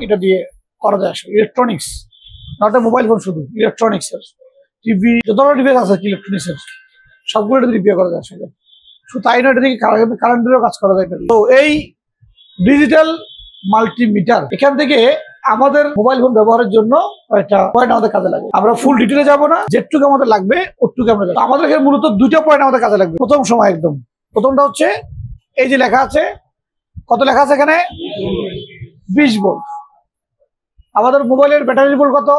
এটা দিয়ে করা যায় আসলে electronics, not a mobile phone, শুধু ইলেকট্রনিক্স এর টিভি যত ধরনের ডিভাইস আছে ইলেকট্রনিক্স এর সবগুলো এটা দিয়ে রিপেয়ার করা যায় আসলে। শুধু তাই নয়, এটা থেকে কারেন্টেরও কাজ করা যায়। তো এই ডিজিটাল মাল্টিমিটার এখান থেকে আমাদের মোবাইল ফোন ব্যবহারের জন্য একটা পয়েন্ট আমাদের কাজে লাগে। আমরা ফুল ডিটেলে যাবো না, যেটুকু আমাদের লাগবে ওটুকু আমরা যাবো। আমাদের এখানে মূলত দুইটা পয়েন্ট আমাদের কাজে লাগবে। প্রথম সময় একদম প্রথমটা হচ্ছে এই যে লেখা আছে, কত লেখা আছে এখানে 20 ভোল্ট। আমাদের মোবাইলের ব্যাটারি ভোল্ট কত?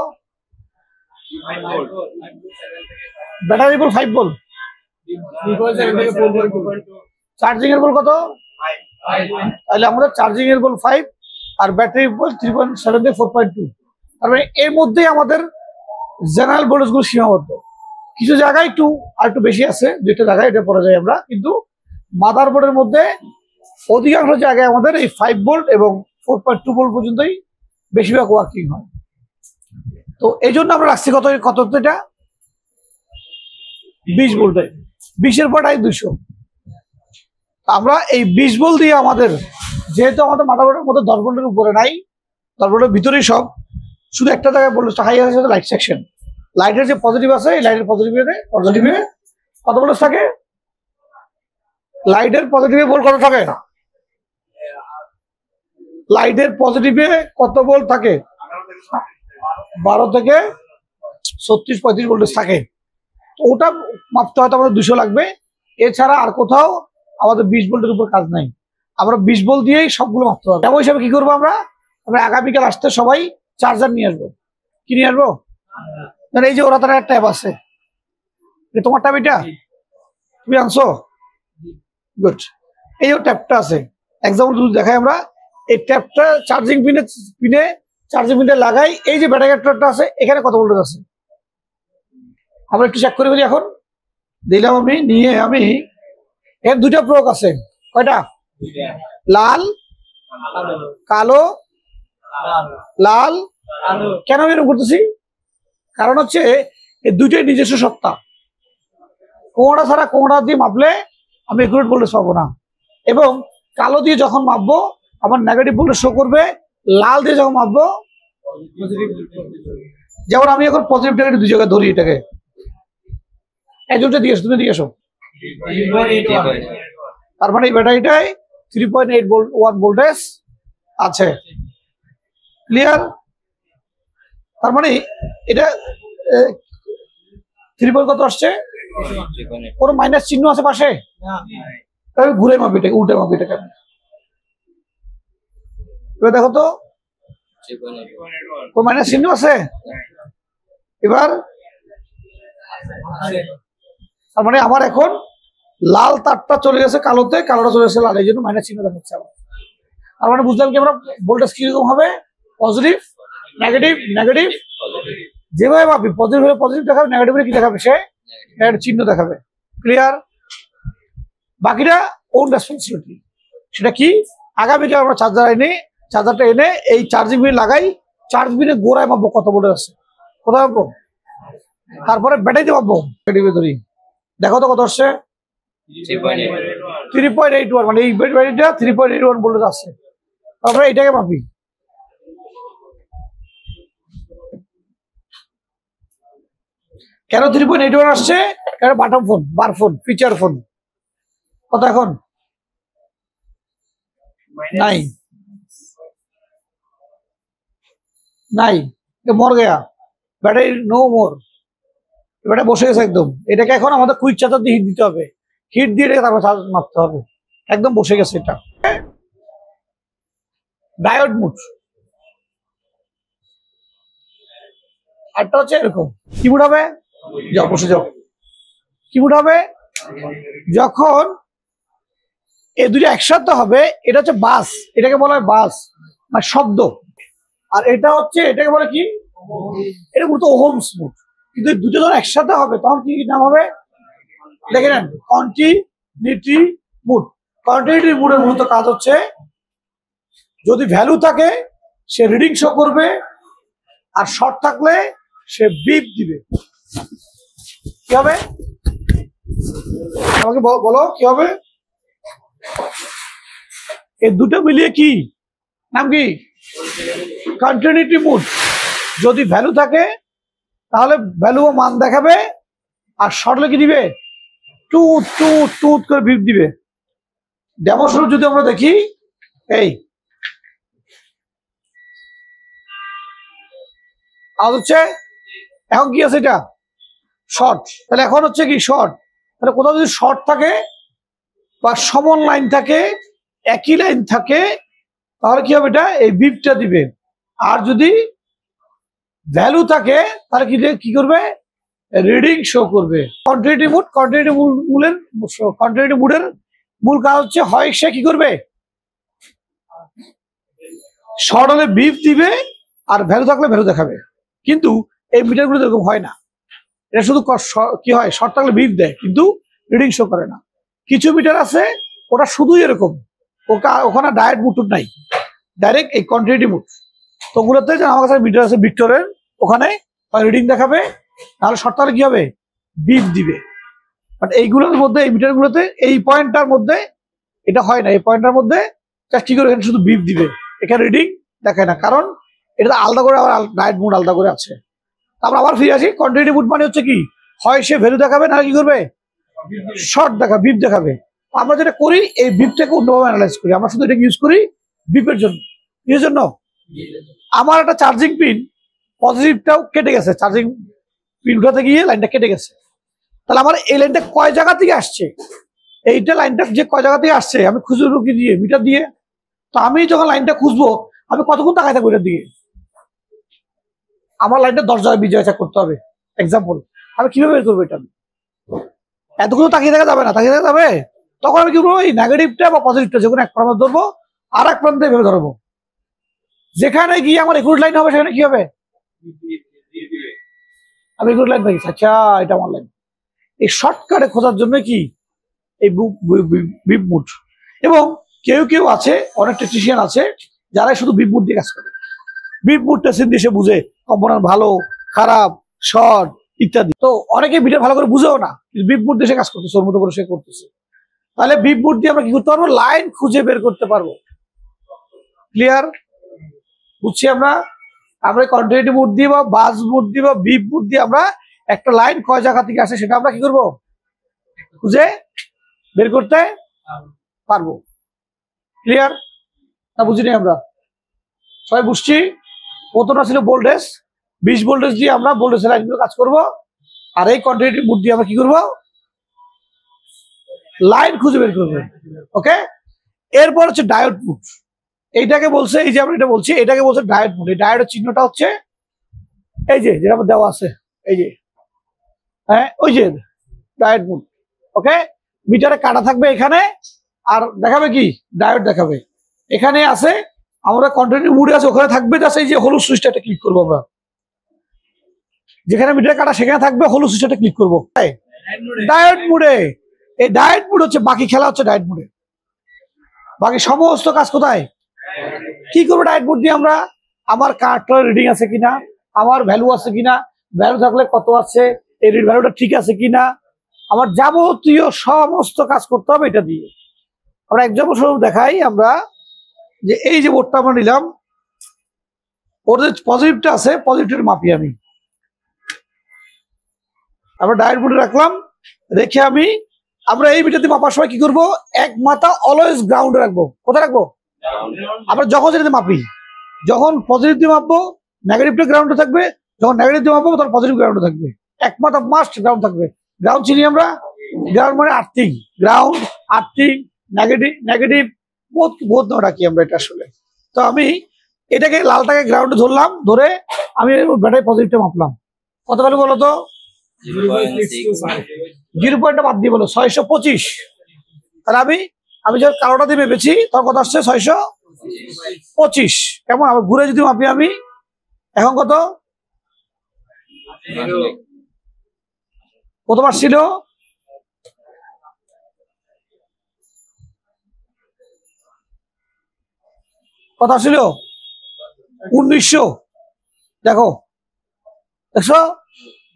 Battery volt 5 volt. চার্জিং এর ভোল্ট কত? তাহলে আমাদের চার্জিং এর ভোল্ট 5 আর ব্যাটারি ভোল্ট 3.7 থেকে 4.2। তারপরে এর মধ্যে আমাদের জেনারেল ভোল্টেজ গুলো সীমাবদ্ধ। কিছু জায়গায় একটু বেশি আছে, দুইটা জায়গায় এটা পড়া যায় আমরা, কিন্তু মাদারবোর্ডের মধ্যে অধিকাংশ জায়গায় আমাদের এই 5 ভোল্ট এবং 4.2 ভোল্ট পর্যন্তই বেশিরভাগ ওয়ার্কিং হয়। তো এই জন্য আমরা রাখছি কত এটা 20 ভোল্টে, 20-এর পর 200। আমরা এই 20 ভোল্ট দিয়ে আমাদের, যেহেতু আমাদের মাদারবোর্ডের মধ্যে 10 ভোল্টের উপরে নাই, 10 ভোল্টের ভিতরেই সব, শুধু একটা জায়গায় ভোল্টেজটা হাই আছে, লাইট সেকশন। লাইটের যে পজিটিভ আছে, এই লাইটের পজিটিভে কত ভোল্টেজ থাকে? লাইটের পজিটিভে ভোল্ট কত থাকে? লাইটের পজিটিভে কত ভোল্ট থাকে? 12 থেকে 36-35 ভোল্টেজ থাকে। তো ওটা মাপতে হয়তো আমাদের 200 লাগবে। এছাড়া আর কোথাও আমাদের 20 ভোল্টের উপর কাজ নাই। আমরা 20 ভোল্ট দিয়েই সবগুলো মাপতে হবে। তেমন হিসাবে কি করবো আমরা আগামীকাল আসতে সবাই চার্জার নিয়ে আসবো। কি নিয়ে আসবো? এই যে ওরা তারা একটা ট্যাব আছে, তোমার ট্যাব এটা তুমি আনছো? গুড। এই যে ট্যাবটা আছে, এক্সাম্পল যদি দেখাই আমরা, এই ট্যাবটা চার্জিং পিনে লাগাই। এই যে ব্যাটারি ট্যাবটা আছে, এখানে কত ভোল্টেজ আছে আমরা একটু চেক করে ফেলি। এখন দিলাম আমি নিয়ে, আমি এর দুইটা প্রয়োগ আছে। কয়টা? লাল কালো। লাল কেন এরকম করতেছি? কারণ হচ্ছে এই দুইটাই নিজস্ব সত্তা। কোনটা ছাড়া কোনটা দিয়ে মাপলে আমি একুরেট ভোল্টেজ পাবো না। এবং কালো দিয়ে যখন মাপবো আমার নেগেটিভ ভোল্টেজ শো করবে, লাল দিয়ে যখন মাপবো, যেমন আমি এখন পজিটিভ নেগেটিভ দুই জায়গায় ধরি, এটাকে একজনটা দিয়েছো, তুমি দিয়েছো, তার মানে এই ব্যাটারিটাই 3.81 ভোল্টেজ আছে। ক্লিয়ার? তার মানে এটা 3 কত আসছে? কোনো মাইনাস চিহ্ন আছে পাশে? তাহলে ঘুরে মাপি, এটাকে উল্টে মাপি এটাকে। এবার দেখো তো কোনো মাইনাস চিহ্ন আছে? এবার তার মানে আমার এখন লাল তারটা চলে গেছে কালোতে, কালোটা চলে গেছে লাল, এই জন্য মাইনাস চিহ্ন দেখাচ্ছে আমার। তার মানে বুঝলাম কি আমরা ভোল্টেজ কিরকম হবে? Positive negative. যেভাবে মাপি, পজিটিভ হলে পজিটিভ দেখাবে, নেগেটিভ হলে কি দেখাবে? সে নেগেটিভ চিহ্ন দেখাবে। ক্লিয়ার? বাকিটা ওন রেসপন্সিবিলিটি। সেটা কি? আগামীকাল আমরা চার্জারটা এনে এই চার্জিং পিন লাগাই, চার্জ পিনে গোড়ায় মাপবো কত ভোল্টেজ আছে, কোথায় মাপবো, তারপরে ব্যাটারিতে মাপবো। ব্যাটারি ধরি, দেখো তো কত আসছে? 3.81। মানে এই ব্যাটারিটা 3.81 ভোল্টেজ আছে। তারপরে এটাকে মাপি, কেন 3.81 আসছে? কারণ বাটম ফোন, বার ফোন, ফিচার ফোন। কত এখন? নাই, মর Gaya battery, no more. Battery বসে গেছে একদম। এটাকে এখন আমাদের কুইক চার্জার দিয়ে হিট দিতে হবে, হিট দিয়ে তারপর চার্জ মাপতে হবে। একদম বসে গেছে এটা। Diode mode. আরটা হচ্ছে এরকম, কি মুড হবে? যাও বসে যাও। কি মুড হবে? যখন এই দুটো একসাথে হবে, এটা হচ্ছে বাস, এটাকে বলা হয় বাস, মানে শব্দ। আর এটা হচ্ছে, এটাকে বলে কি? এটা মূলত ওহমস মুড। কিন্তু দুটো যখন একসাথে হবে তখন কি নাম হবে? দেখে নেন, কন্টিনিউটি মুড। কন্টিনিউটি মুডের মূলত কাজ হচ্ছে, যদি ভ্যালু থাকে সে রিডিং শো করবে, আর শর্ট থাকলে সে বিপ দিবে। কি হবে? আমাকে বলো কি হবে? এই দুটো মিলিয়ে কি নাম? কি কন্টিনিউটি মুড যদি ভ্যালু থাকে তাহলে ভ্যালু ও মান দেখাবে, আর শর্ট হলে কি দিবে, টুট টুট টুট করে বিপ দিবে। ডেমো শুরু যদি আমরা দেখি, এই আওয়াজ হচ্ছে, এখন কি আছে এটা শর্ট, তাহলে এখন হচ্ছে কি শর্ট। তাহলে কোথাও যদি শর্ট থাকে বা সমান লাইন থাকে, একই লাইন থাকে, তাহলে কি হবে, এটা এই বিপটা দিবে। আর যদি ভ্যালু থাকে তাহলে কি করবে, রিডিং শো করবে। কন্টিনিউটি মুড, কন্টিনিউটি মুডের মূল কাজ হচ্ছে হয় সে কি করবে, শর্ট হলে বিপ দিবে আর ভ্যালু থাকলে ভ্যালু দেখাবে। কিন্তু এই মিটারগুলো এরকম হয় না, এটা শুধু কি হয়, শর্ট থাকলে বিপ দেয় কিন্তু রিডিং শো করে না। কিছু মিটার আছে ওটা শুধুই এরকম, ওখানে ডাইরেক্ট মুড নাই, ডাইরেক্ট এই কন্টিনিউটি মুড। তো ওগুলোতে আমার কাছে মিটার আছে ভিক্টরের, ওখানে রিডিং দেখাবে, তাহলে শর্ট থাকলে কি হবে, বিপ দিবে। বাট এইগুলোর মধ্যে, এই মিটারগুলোতে এই পয়েন্টটার মধ্যে এটা হয় না, এই পয়েন্টটার মধ্যে কি করে এখানে শুধু বিপ দিবে, এখানে রিডিং দেখায় না, কারণ এটা আলাদা করে আবার ডাইরেক্ট মুড আলাদা করে আছে। তারপর আবার ফিরে আসি, কন্টিনিউটি মুড মানে হচ্ছে কি, হয় সে ভ্যালু দেখাবে না কি করবে, শর্ট দেখাবে, বিপ দেখাবে। আমরা যেটা করি এই বিপটাকে অন্যভাবে অ্যানালাইজ করি, আমরা শুধু এটাকে ইউজ করি বিপের জন্য। এর জন্য আমার একটা চার্জিং পিন পজিটিভটাও কেটে গেছে, চার্জিং পিন উঠাতে গিয়ে লাইনটা কেটে গেছে। তাহলে আমার এই লাইনটা কয় জায়গা থেকে আসছে, এইটা লাইনটা যে কয় জায়গা থেকে আসছে আমি খুঁজে রুকি দিয়ে মিটার দিয়ে। তো আমি যখন লাইনটা খুঁজবো আমি কতক্ষণ তাকায় থাকবো এটার দিকে, আমার লাইনটা 10 জায়গায় 20 জায়গায় চেক করতে হবে। এক্সাম্পল, আমি কিভাবে বের করবো এটা, এতক্ষণ তাকিয়ে থাকা যাবে না, তাকিয়ে থাকা যাবে। তখন আমি কি করবো, এই নেগেটিভটা বা পজিটিভটা যেকোনো এক প্রান্ত ধরবো, আর এক প্রান্তে ভেবে ধরবো, যেখানে গিয়ে আমার একুরেট লাইন হবে সেখানে কি হবে, আমি একুরেট লাইন পাইছি, আচ্ছা এটা আমার লাইন। এই শর্টকাটে খোঁজার জন্য কি এই বিপ মুড। এবং কেউ কেউ আছে, অনেক টেকনিশিয়ান আছে যারা শুধু বিপ মুড দিয়ে কাজ করে, বিপ মুড টেস্টিং দিয়ে সে বুঝে কম্পোনেন্ট ভালো খারাপ শর্ট ইত্যাদি। তো অনেকে ভিডিও ভালো করে বুঝেও না, বিপ মুড দিয়ে সে কাজ করতেছে, ওর মতো করে সে করতেছে। তাহলে বিপ মুড দিয়ে আমরা কি করতে পারবো, লাইন খুঁজে বের করতে পারবো। ক্লিয়ার, বুঝছি আমরা। আমরা কন্টিনিউটি মুড দিয়ে বা বাস মুড দিয়ে বা বিপ মুড দিয়ে আমরা একটা লাইন কয় জায়গা থেকে আসে সেটা আমরা কি করবো, খুঁজে বের করতে পারবো। ক্লিয়ার না, বুঝিনি আমরা সবাই বুঝছি। প্রথমটা ছিল ভোল্টেজ, 20 ভোল্টেজ দিয়ে আমরা ভোল্টেজের লাইনগুলো কাজ করব, আর এই কন্টিনিউটি মুড দিয়ে আমরা কি করবো, লাইন খুঁজে বের করবো। ওকে, এরপর হচ্ছে ডায়োড মুড। এইটাকে বলছে, এই যে আমরা এটা বলছি এটাকে বলছে ডায়োড মুড। এই ডায়োডের চিহ্নটা হচ্ছে এই যে যেটা দেওয়া আছে, এই যে হ্যাঁ ওই যে ডায়োড মুড। ওকে, মিটারে কাটা থাকবে এখানে, আর দেখাবে কি ডায়োড দেখাবে। এখানে আছে আমরা কন্টিনিউটি মুডে আছে, ওখানে থাকবে জাস্ট এই যে হলুদ সুইচটা ক্লিক করবো আমরা, যেখানে মিটারে কাটা সেখানে থাকবে হলুদ সুইচটা ক্লিক করবো ডায়োড মুডে। এই ডায়োড মুড হচ্ছে বাকি খেলা হচ্ছে ডায়োড মুডে, বাকি সমস্ত কাজ কোথায়, কি করবো ডায়োড মুড দিয়ে আমরা, আমার কার্টটার রিডিং আছে কিনা, আমার ভ্যালু আছে কিনা, ভ্যালু থাকলে কত আছে, এই ভ্যালুটা ঠিক আছে কিনা, আমার যাবতীয় সমস্ত কাজ করতে হবে এটা দিয়ে। আমরা এক্সাম্পল স্বরূপ দেখাই, আমরা যে এই যে বোর্ডটা আমরা নিলাম, ওর যে পজিটিভটা আছে পজিটিভটা মাপি আমি, আমরা ডায়োড মুডে রাখলাম, রেখে আমরা এই মিটারটি মাপার সময় কি করবো, এক মাথা অলওয়েজ গ্রাউন্ডে রাখবো। কোথায় রাখবো, আমরা যখন যেটাতে মাপি, যখন পজিটিভ দিয়ে মাপবো নেগেটিভটা গ্রাউন্ডে থাকবে, যখন নেগেটিভ দিয়ে মাপবো তখন পজিটিভ গ্রাউন্ডে থাকবে, এক মাথা মাস্ট গ্রাউন্ড থাকবে। গ্রাউন্ড চিনি আমরা, গ্রাউন্ড মানে আর্থিং, গ্রাউন্ড আর্থিং নেগেটিভ বোধ না রাখি আমরা এটা আসলে। তো আমি এটাকে লালটাকে গ্রাউন্ডে ধরলাম, ধরে আমি ব্যাটারি পজিটিভটা মাপলাম, কত ভ্যালু বলো তো, 0 বাদ দিয়ে বলো 625। তাহলে আমি যখন কালোটা দিয়ে মেপেছি তখন কত আসছে 625। কেমন, আবার ঘুরে যদি মাপি আমি এখন কত, কতবার ছিল, কথা ছিল 1900। দেখো দেখছো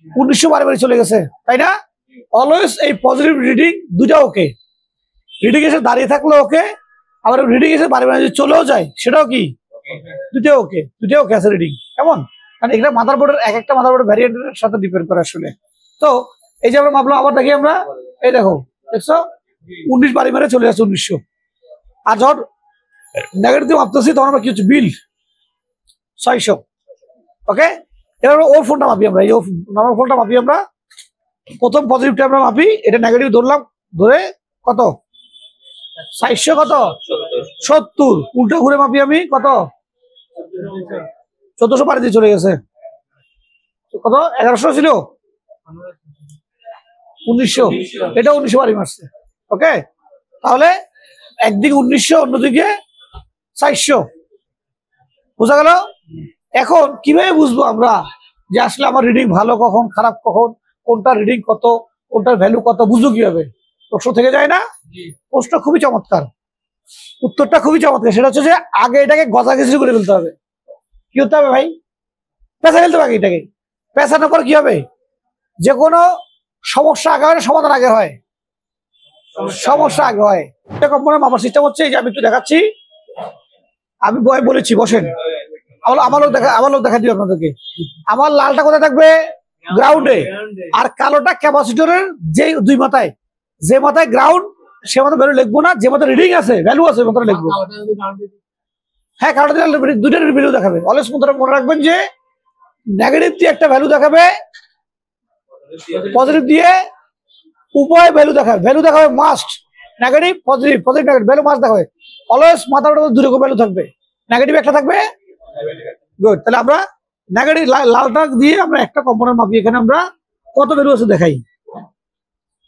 1900 বারে বারে চলে গেছে, তাই না। অলওয়েজ এই পজিটিভ রিডিং দুটা ওকে, রিডিং এসে দাঁড়িয়ে থাকলো ওকে, আবার রিডিং এসে বারে বারে চলেও যায় সেটাও কি দুটোই ওকে আছে রিডিং। কেমন? কারণ এখানে মাদারবোর্ডের একটা মাদারবোর্ডের ভ্যারিয়েন্টের সাথে ডিপেন্ড করে আসলে। তো এই যে আমরা মাপলাম, আবার দেখি আমরা, এই দেখো দেখছো 19 বাড়ি মেরে চলে যাচ্ছে 1900। আর যখন নেগেটিভ মাপতেছি তখন আমরা কি হচ্ছে বিল 600। ওকে, এবার ওর ফোনটা মাপি আমরা, এই নর্মাল ফোনটা মাপি আমরা। প্রথম পজিটিভটা আমরা মাপি, এটা নেগেটিভ ধরলাম, ধরে কত 600 কত 70, উল্টা ঘুরে মাপি আমি কত 1400 পাড়ি দিয়ে চলে গেছে। কত 1100 ছিল 1900, এটা 1900 বাড়ি মারছে। ওকে, তাহলে একদিকে 1900 অন্যদিকে 400, বোঝা গেল? এখন কিভাবে বুঝবো আমরা যে আসলে আমার রিডিং ভালো কখন, খারাপ কখন, কোনটা রিডিং কত, কোনটার ভ্যালু কত, বুঝবো কিভাবে? প্রশ্ন থেকে যায় না? প্রশ্ন খুবই চমৎকার, উত্তরটা খুবই চমৎকার। সেটা হচ্ছে যে আগে এটাকে গজাগজি করে ফেলতে হবে। কি হতে হবে ভাই? পেঁচা ফেলতে হবে এটাকে। পেঁচানোর পর কি হবে? যে কোনো সমস্যা আগে হয় না, সমাধান আগে হয়, সমস্যা আগে হয়। এটা কম্পোনেন্ট মাপার সিস্টেম হচ্ছে, যে আমি একটু দেখাচ্ছি, আমি বলেছি বসেন, আমার লোক দেখা দিই আপনাদেরকে। আমার লালটা কোথায় থাকবে? গ্রাউন্ডে। আর কালোটা ক্যাপাসিটরের যে দুই মাথায়, যে মাথায় গ্রাউন্ড সে মাথায় ভ্যালু লিখবো না, যে মাথায় রিডিং আছে ভ্যালু আছে মাথায় লিখবো। হ্যাঁ, কালোটা দুইটার ভ্যালু দেখাবে। অলওয়েজ মনে রাখবেন যে নেগেটিভ দিয়ে একটা ভ্যালু দেখাবে, পজিটিভ দিয়ে উভয় ভ্যালু দেখাবে must. Negative positive, positive negative value must দেখাবে। অলওয়েজ মাথার মধ্যে দুই রকম ভ্যালু থাকবে, নেগেটিভ একটা থাকবে। গুড, তাহলে আমরা নেগেটিভ লালটা দিয়ে আমরা একটা কম্পোনেন্ট মাপি। এখানে আমরা কত ভ্যালু আছে দেখাই।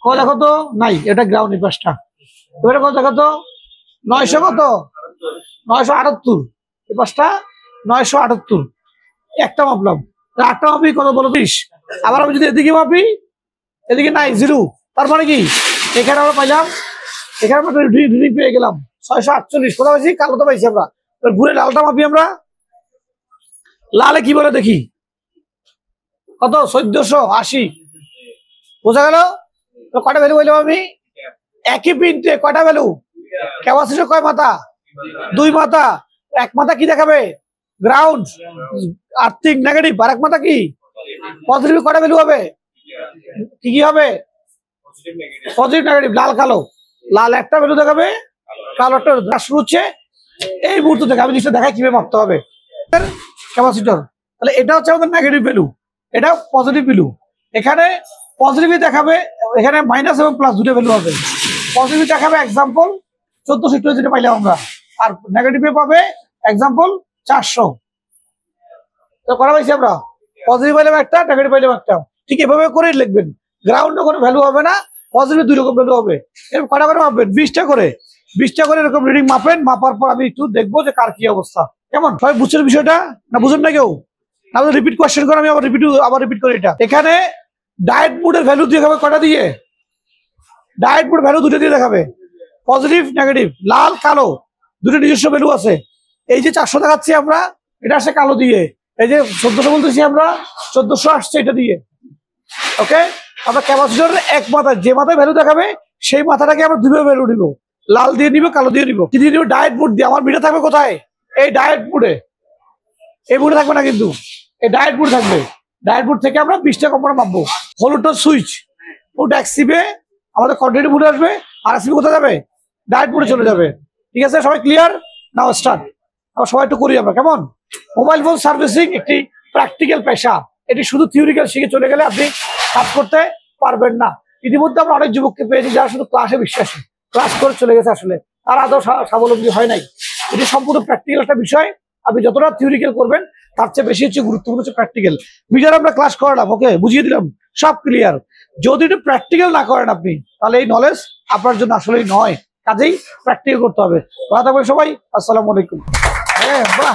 কত দেখো তো, নাই, এটা গ্রাউন্ড এই পাশটা। এবারে কত দেখো তো, 900 কত 978, এই পাশটা 978, একটা মাপলাম। আটটা মাপি কত বলো 30। আবার আমি যদি এদিকে মাপি, এদিকে নাই 0, তার মানে কি এখানে আমরা পাইলাম, এখানে আমরা রিডিং পেয়ে গেলাম 648। কোথাও পাইছি? কালো তো পাইছি আমরা। ঘুরে লালটা মাপি আমরা, লালে কি বলে দেখি, কত 1480, বোঝা গেল? কয়টা ভ্যালু বললাম আমি? একই প্রিন্টে কয়টা ভ্যালু? ক্যাপাসিটর কয় মাথা? 2 মাথা। এক মাথা কি দেখাবে? Ground, earthing negative. আর এক মাথা কি পজিটিভ। কয়টা ভ্যালু হবে? কি হবে? পজিটিভ নেগেটিভ, লাল কালো। লাল একটা ভ্যালু দেখাবে, কালো একটা। শুরু হচ্ছে এই মুহূর্ত থেকে। আমি জিনিসটা দেখাই কিভাবে মাপতে হবে। ক্যাপাসিটর, তাহলে এটা হচ্ছে আমাদের নেগেটিভ ভ্যালু, এটা পজিটিভ ভ্যালু। এখানে পজিটিভ দেখাবে, এখানে মাইনাস এবং প্লাস দুটো ভ্যালু হবে। পজিটিভ দেখাবে এক্সাম্পল 1470 যেটা পাইলাম আমরা, আর নেগেটিভে পাবে এক্সাম্পল 400। তো করা পাইছি আমরা, পজিটিভ পাইলাম একটা, নেগেটিভ পাইলাম একটা। ঠিক এভাবে করে লিখবেন। গ্রাউন্ডে কোনো ভ্যালু হবে না, পজিটিভ 2 রকম ভ্যালু হবে। এরকম কটা করে মাপবেন? 20টা করে এরকম রিডিং মাপেন। মাপার পর আমি একটু দেখবো যে কার কি অবস্থা। কেমন সবাই বুঝছেন বিষয়টা? না বুঝুন না কেউ? না রিপিট কোয়েশ্চেন করে আমি আবার রিপিট করি। এটা এখানে ডায়েট মোডের ভ্যালু দিয়ে দেখাবে, কটা দিয়ে? ডায়েট মোড ভ্যালু দুটো দিয়ে দেখাবে, পজিটিভ নেগেটিভ, লাল কালো, দুটো নিজস্ব ভ্যালু আছে। এই যে 400 দেখাচ্ছি আমরা, এটা আসছে কালো দিয়ে। এই যে 1400 বলতেছি আমরা, 1400 আসছে এটা দিয়ে। ওকে, আমরা ক্যাপাসিটরের এক মাথায় যে মাথায় ভ্যালু দেখাবে সেই মাথাটাকে আমরা দুইভাবে ভ্যালু নিব, লাল দিয়ে নিব, কালো দিয়ে নিব। কি দিয়ে নিব? ডায়েট মোড দিয়ে। আমার মিটার থাকবে কোথায়? এই ডায়েট মোডে। এই মোডে থাকবে না কিন্তু, এই ডায়েট মোড থাকবে। ডায়েট মোড থেকে আমরা 20টা কম্পোনেন্ট মাপবো। হলুদটা সুইচ, ওটা এক্সিবে আমাদের কন্টিনিউ মোডে আসবে। আর এক্সিবে কোথায় যাবে? ডায়েট মোডে চলে যাবে। ঠিক আছে, সবাই ক্লিয়ার? নাও স্টার্ট। আমরা সবাই একটু করি আমরা। কেমন? মোবাইল ফোন সার্ভিসিং একটি প্র্যাকটিক্যাল পেশা। এটি শুধু থিওরিক্যাল শিখে চলে গেলে আপনি কাজ করতে পারবেন না। ইতিমধ্যে আমরা অনেক যুবককে পেয়েছি যারা শুধু ক্লাসে বিশ্বাসী, ক্লাস করে চলে গেছে, আসলে তারা আদৌ স্বাবলম্বী হয় নাই। এটি সম্পূর্ণ প্র্যাকটিক্যাল একটা বিষয়। আপনি যতটা থিওরিক্যাল করবেন তার চেয়ে বেশি হচ্ছে গুরুত্বপূর্ণ হচ্ছে প্র্যাকটিক্যাল। মিটার আমরা ক্লাস করালাম, ওকে, বুঝিয়ে দিলাম, সব ক্লিয়ার। যদি এটা প্র্যাকটিক্যাল না করেন আপনি, তাহলে এই নলেজ আপনার জন্য আসলেই নয়। কাজেই প্র্যাকটিক্যাল করতে হবে। ভালো থাকবেন সবাই। আসসালামু আলাইকুম। হ্যাঁ, বাহ।